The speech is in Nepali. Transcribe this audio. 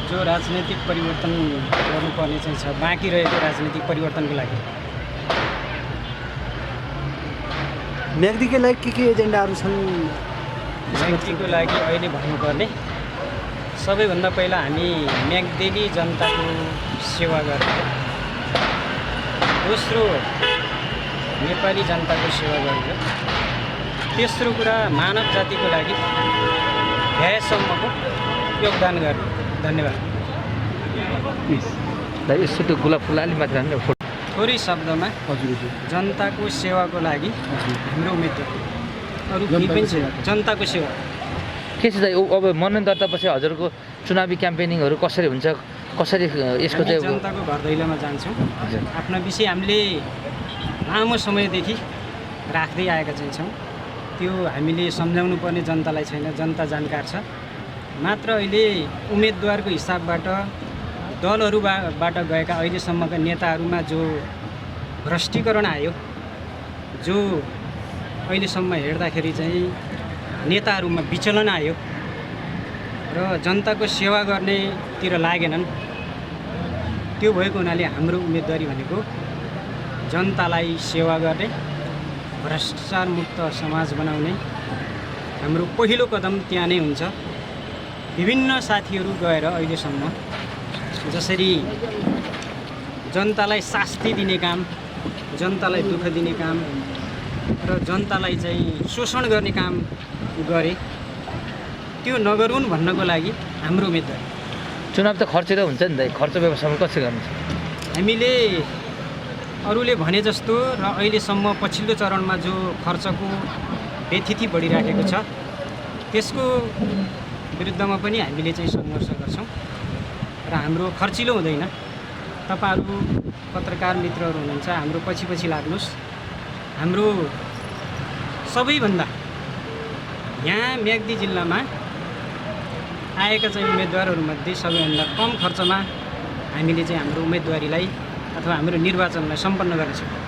जो राजनीतिक परिवर्तन गर्नुपर्ने चाहिँ छ, बाँकी रहेको राजनीतिक परिवर्तनको लागि म्याग्दीकै लागि के एजेन्डाहरू छन्? व्यक्तिको लागि अहिले भन्नुपर्ने सबैभन्दा पहिला हामी म्याग्दीले जनताको सेवा गर्ने, दोस्रो नेपाली जनताको सेवा गर्ने, तेस्रो कुरा मानव जातिको लागि भ्याएसम्मको योगदान गर्ने। धन्यवाद। यसो त्यो गुलाब फुल अलि मात्र हाल्नु न। थोरै शब्दमा जनताको सेवाको लागि हाम्रो उम्मेदवार, अरू केही पनि छैन, जनताको सेवा। के छ अब मनोनयन दर्तापछि हजुरको चुनावी क्याम्पेनिङहरू कसरी हुन्छ, कसरी यसको चाहिँ जनताको घर दैलोमा जान्छौँ। आफ्ना विषय हामीले लामो समयदेखि राख्दै आएका चाहिँ छौँ। त्यो हामीले सम्झाउनु पर्ने जनतालाई छैन, जनता जानकार छ। मात्र अहिले उम्मेदवारको हिसाबबाट दलहरूबाट गएका अहिलेसम्मका नेताहरूमा जो भ्रष्टीकरण आयो, जो अहिलेसम्म हेर्दाखेरि चाहिँ नेताहरूमा विचलन आयो र जनताको सेवा गर्नेतिर लागेनन्, त्यो भएको हुनाले हाम्रो उम्मेदवारी भनेको जनतालाई सेवा गर्ने, भ्रष्टाचार मुक्त समाज बनाउने हाम्रो पहिलो कदम त्यहाँ नै हुन्छ। विभिन्न साथीहरू गएर अहिलेसम्म जसरी जनतालाई शास्ति दिने काम, जनतालाई दुःख दिने काम र जनतालाई चाहिँ शोषण गर्ने काम गरे, त्यो नगरून् भन्नको लागि हाम्रो उम्मेदवार। चुनाव त खर्चिलो हुन्छ नि त, खर्च व्यवस्थापन कसरी गर्नुहुन्छ? हामीले अरूले भने जस्तो र अहिलेसम्म पछिल्लो चरणमा जो खर्चको व्यथिति बढिराखेको छ, त्यसको विरुद्धमा पनि हामीले चाहिँ सङ्घर्ष गर्छौँ र हाम्रो खर्चिलो हुँदैन। तपाईँहरू पत्रकार मित्रहरू हुनुहुन्छ, हाम्रो पछि लाग्नुहोस्। हाम्रो सबैभन्दा यहाँ म्याग्दी जिल्लामा आएका चाहिँ उम्मेदवारहरूमध्ये सबैभन्दा कम खर्चमा हामीले चाहिँ हाम्रो उम्मेदवारीलाई अथवा हाम्रो निर्वाचनलाई सम्पन्न गर्नेछौँ।